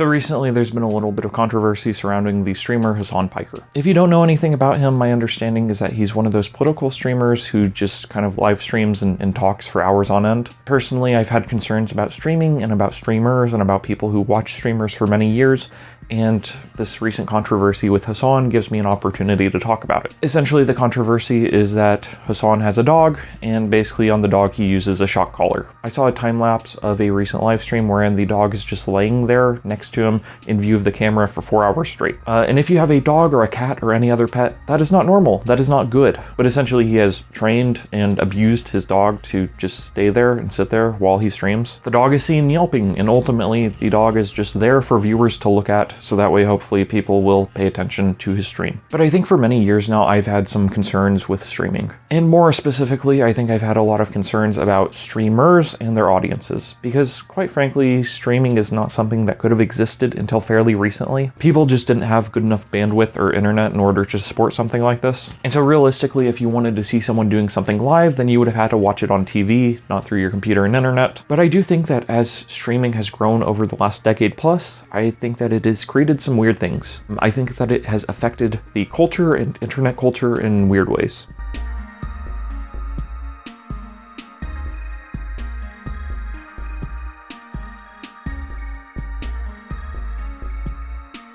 So recently there's been a little bit of controversy surrounding the streamer Hassan Piker. If you don't know anything about him, my understanding is that he's one of those political streamers who just kind of live streams and talks for hours on end. Personally, I've had concerns about streaming and about streamers and about people who watch streamers for many years, and this recent controversy with Hassan gives me an opportunity to talk about it. Essentially, the controversy is that Hassan has a dog, and basically on the dog he uses a shock collar. I saw a time lapse of a recent live stream wherein the dog is just laying there next to him in view of the camera for 4 hours straight. And if you have a dog or a cat or any other pet, that is not normal. That is not good. But essentially he has trained and abused his dog to just stay there and sit there while he streams. The dog is seen yelping, and ultimately the dog is just there for viewers to look at, so that way hopefully people will pay attention to his stream. But I think for many years now I've had some concerns with streaming. And more specifically, I think I've had a lot of concerns about streamers and their audiences, because quite frankly, streaming is not something that could have existed until fairly recently. People just didn't have good enough bandwidth or internet in order to support something like this. And so realistically, if you wanted to see someone doing something live, then you would have had to watch it on TV, not through your computer and internet. But I do think that as streaming has grown over the last decade plus, I think that it has created some weird things. I think that it has affected the culture and internet culture in weird ways.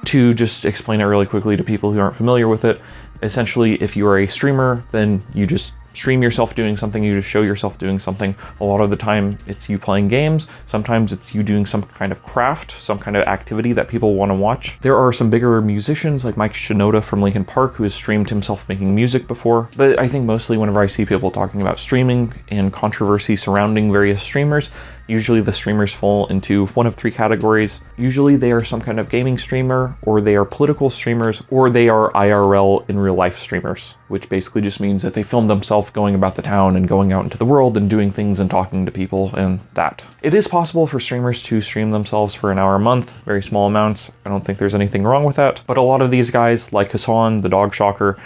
To just explain it really quickly to people who aren't familiar with it, essentially if you are a streamer, then you just stream yourself doing something, you just show yourself doing something. A lot of the time it's you playing games, sometimes it's you doing some kind of craft, some kind of activity that people want to watch. There are some bigger musicians like Mike Shinoda from Linkin Park who has streamed himself making music before, but I think mostly whenever I see people talking about streaming and controversy surrounding various streamers, usually the streamers fall into one of 3 categories. Usually they are some kind of gaming streamer, or they are political streamers, or they are IRL in real life streamers, which basically just means that they film themselves going about the town and going out into the world and doing things and talking to people and that. It is possible for streamers to stream themselves for an hour a month, very small amounts. I don't think there's anything wrong with that. But a lot of these guys, like Hassan, the dog shocker,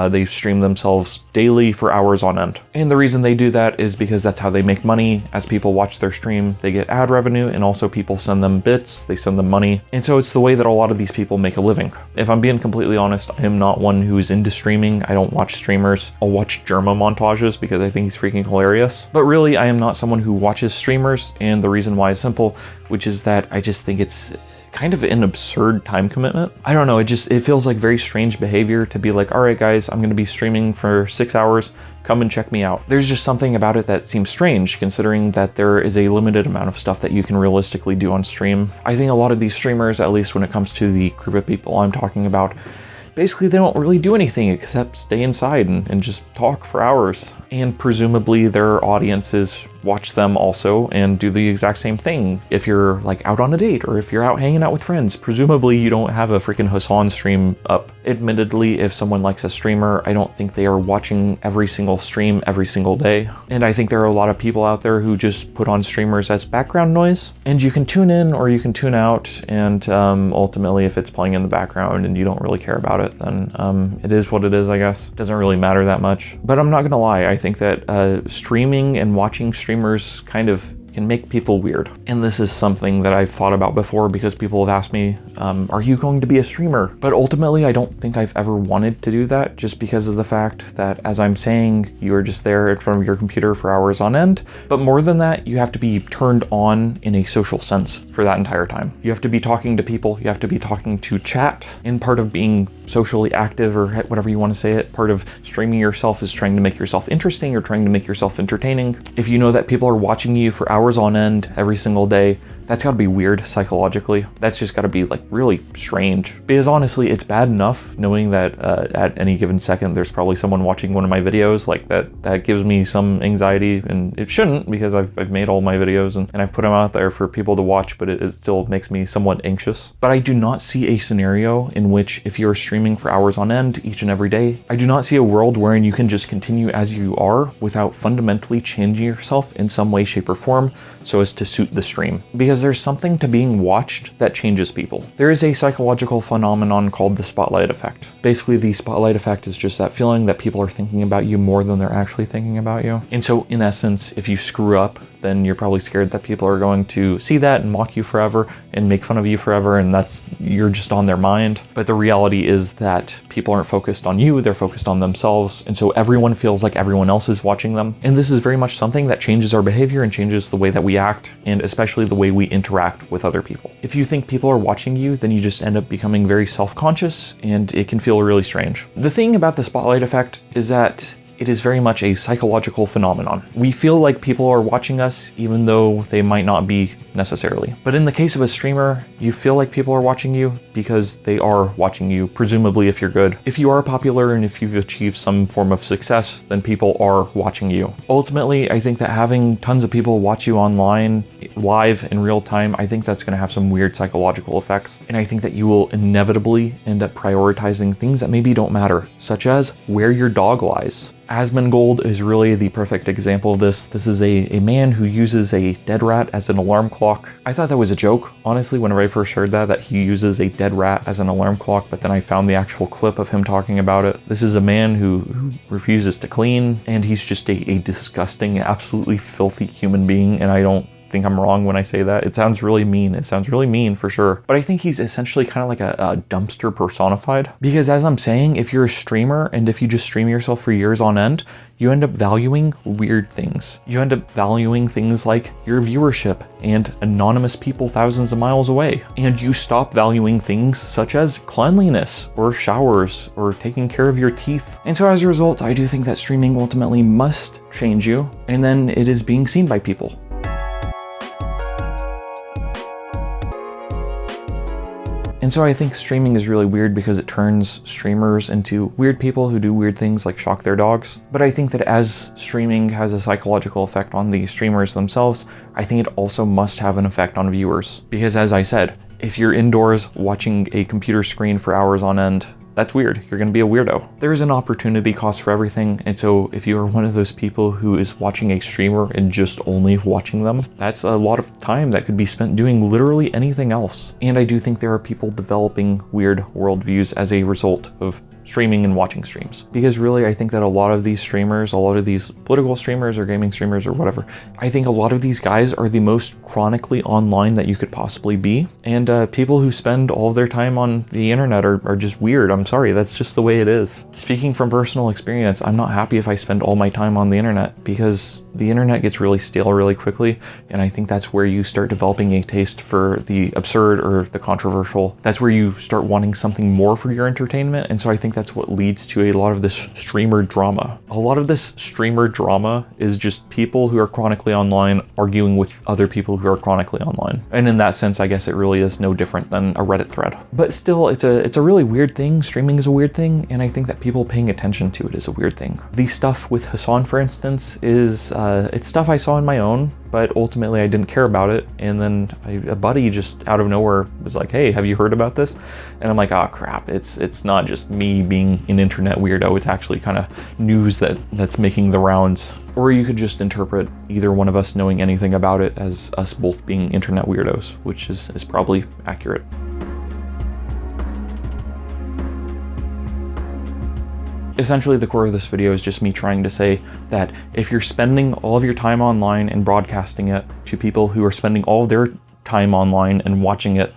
they stream themselves daily for hours on end. And the reason they do that is because that's how they make money. As people watch their stream, they get ad revenue, and also people send them bits, they send them money. And so it's the way that a lot of these people make a living. If I'm being completely honest, I am not one who is into streaming. I don't watch streamers. I'll watch Germa montages because I think he's freaking hilarious. But really, I am not someone who watches streamers, and the reason why is simple, which is that I just think it's kind of an absurd time commitment. I don't know, it feels like very strange behavior to be like, all right guys, I'm gonna be streaming for 6 hours, come and check me out. There's just something about it that seems strange, considering that there is a limited amount of stuff that you can realistically do on stream. I think a lot of these streamers, at least when it comes to the group of people I'm talking about, basically they don't really do anything except stay inside and just talk for hours. And presumably their audiences watch them also and do the exact same thing. If you're like out on a date or if you're out hanging out with friends, presumably you don't have a freaking Hassan stream up. Admittedly, if someone likes a streamer, I don't think they are watching every single stream every single day. And I think there are a lot of people out there who just put on streamers as background noise, and you can tune in or you can tune out, and ultimately if it's playing in the background and you don't really care about it, then it is what it is, I guess. It doesn't really matter that much. But I'm not gonna lie, I think that streaming and watching streamers kind of can make people weird. And this is something that I've thought about before because people have asked me, are you going to be a streamer? But ultimately, I don't think I've ever wanted to do that, just because of the fact that, as I'm saying, you're just there in front of your computer for hours on end. But more than that, you have to be turned on in a social sense for that entire time. You have to be talking to people, you have to be talking to chat, and part of being socially active, or whatever you want to say it, part of streaming yourself is trying to make yourself interesting or trying to make yourself entertaining. If you know that people are watching you for hours on end every single day, that's gotta be weird psychologically. That's just gotta be like really strange. Because honestly, it's bad enough knowing that at any given second, there's probably someone watching one of my videos. Like that gives me some anxiety, and it shouldn't, because I've made all my videos and I've put them out there for people to watch, but it still makes me somewhat anxious. But I do not see a scenario in which, if you're streaming for hours on end each and every day, I do not see a world wherein you can just continue as you are without fundamentally changing yourself in some way, shape, or form so as to suit the stream. Because because there's something to being watched that changes people. There is a psychological phenomenon called the spotlight effect. Basically, the spotlight effect is just that feeling that people are thinking about you more than they're actually thinking about you. And so in essence, if you screw up, then you're probably scared that people are going to see that and mock you forever and make fun of you forever, and you're just on their mind. But the reality is that people aren't focused on you, they're focused on themselves, and so everyone feels like everyone else is watching them. And this is very much something that changes our behavior and changes the way that we act, and especially the way we interact with other people. If you think people are watching you, then you just end up becoming very self-conscious, and it can feel really strange. The thing about the spotlight effect is that it is very much a psychological phenomenon. We feel like people are watching us even though they might not be necessarily. But in the case of a streamer, you feel like people are watching you because they are watching you, presumably if you're good. If you are popular and if you've achieved some form of success, then people are watching you. Ultimately, I think that having tons of people watch you online, live in real time, I think that's gonna have some weird psychological effects. And I think that you will inevitably end up prioritizing things that maybe don't matter, such as where your dog lies. Asmongold is really the perfect example of this. This is a man who uses a dead rat as an alarm clock. I thought that was a joke, honestly, whenever I first heard that he uses a dead rat as an alarm clock, but then I found the actual clip of him talking about it. This is a man who refuses to clean, and he's just a disgusting, absolutely filthy human being, and I don't think I'm wrong when I say that. It sounds really mean. It sounds really mean for sure. But I think he's essentially kind of like a dumpster personified. Because as I'm saying, if you're a streamer and if you just stream yourself for years on end, you end up valuing weird things. You end up valuing things like your viewership and anonymous people thousands of miles away. And you stop valuing things such as cleanliness or showers or taking care of your teeth. And so as a result, I do think that streaming ultimately must change you. And then it is being seen by people. And so I think streaming is really weird because it turns streamers into weird people who do weird things like shock their dogs. But I think that as streaming has a psychological effect on the streamers themselves, I think it also must have an effect on viewers. Because as I said, if you're indoors watching a computer screen for hours on end, that's weird. You're gonna be a weirdo. There is an opportunity cost for everything, and so if you are one of those people who is watching a streamer and just only watching them, that's a lot of time that could be spent doing literally anything else. And I do think there are people developing weird worldviews as a result of streaming and watching streams. Because really, I think that a lot of these streamers, a lot of these political streamers or gaming streamers or whatever, I think a lot of these guys are the most chronically online that you could possibly be. And people who spend all of their time on the internet are just weird. I'm sorry, that's just the way it is. Speaking from personal experience, I'm not happy if I spend all my time on the internet because the internet gets really stale really quickly. And I think that's where you start developing a taste for the absurd or the controversial. That's where you start wanting something more for your entertainment. And so I think that's what leads to a lot of this streamer drama. A lot of this streamer drama is just people who are chronically online arguing with other people who are chronically online. And in that sense, I guess it really is no different than a Reddit thread. But still, it's a really weird thing. Streaming is a weird thing, and I think that people paying attention to it is a weird thing. The stuff with Hassan, for instance, is it's stuff I saw on my own, but ultimately I didn't care about it. And then a buddy just out of nowhere was like, hey, have you heard about this? And I'm like, oh crap, it's not just me being an internet weirdo, it's actually kind of news that's making the rounds. Or you could just interpret either one of us knowing anything about it as us both being internet weirdos, which is probably accurate. Essentially, the core of this video is just me trying to say that if you're spending all of your time online and broadcasting it to people who are spending all of their time online and watching it,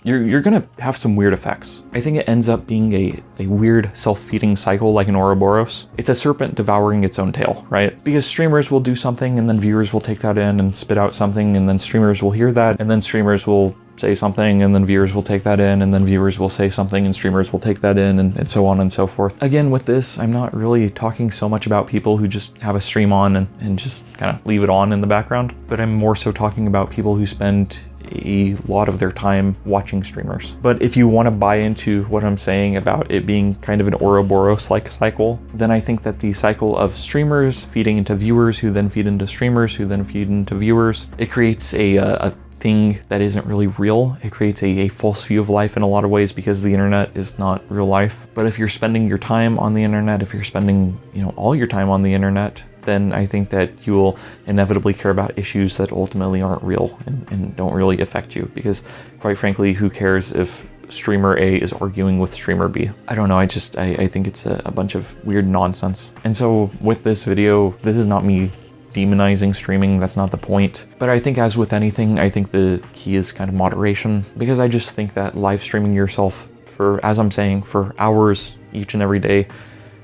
you're gonna have some weird effects. I think it ends up being a weird self-feeding cycle like an Ouroboros. It's a serpent devouring its own tail, right? Because streamers will do something and then viewers will take that in and spit out something, and then streamers will hear that, and then streamers will say something and then viewers will take that in, and then viewers will say something and streamers will take that in, and so on and so forth. Again, with this, I'm not really talking so much about people who just have a stream on and just kind of leave it on in the background, but I'm more so talking about people who spend a lot of their time watching streamers. But if you want to buy into what I'm saying about it being kind of an Ouroboros-like cycle, then I think that the cycle of streamers feeding into viewers who then feed into streamers who then feed into viewers, it creates a thing that isn't really real. It creates a false view of life in a lot of ways because the internet is not real life. But if you're spending your time on the internet, if you're spending, all your time on the internet, then I think that you will inevitably care about issues that ultimately aren't real and don't really affect you, because quite frankly, who cares if streamer A is arguing with streamer B? I don't know, I think it's a bunch of weird nonsense. And so with this video, this is not me demonizing streaming, that's not the point. But I think, as with anything, I think the key is kind of moderation, because I just think that live streaming yourself for, as I'm saying, for hours each and every day,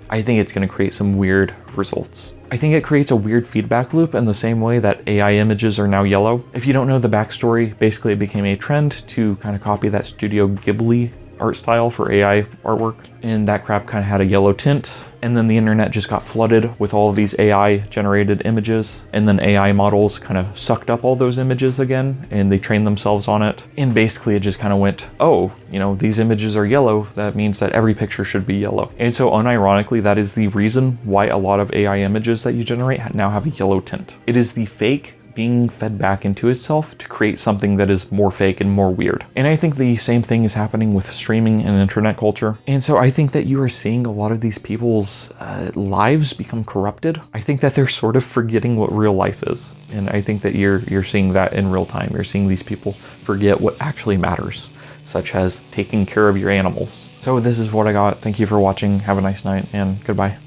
I think it's going to create some weird results. I think it creates a weird feedback loop in the same way that AI images are now yellow. If you don't know the backstory, basically it became a trend to kind of copy that Studio Ghibli art style for AI artwork, and that crap kind of had a yellow tint, and then the internet just got flooded with all of these AI generated images, and then AI models kind of sucked up all those images again, and they trained themselves on it, and basically it just kind of went, oh, you know, these images are yellow, that means that every picture should be yellow. And so unironically, that is the reason why a lot of AI images that you generate now have a yellow tint. It is the fake being fed back into itself to create something that is more fake and more weird. And I think the same thing is happening with streaming and internet culture. And so I think that you are seeing a lot of these people's lives become corrupted. I think that they're sort of forgetting what real life is. And I think that you're seeing that in real time. You're seeing these people forget what actually matters, such as taking care of your animals. So this is what I got. Thank you for watching. Have a nice night, and goodbye.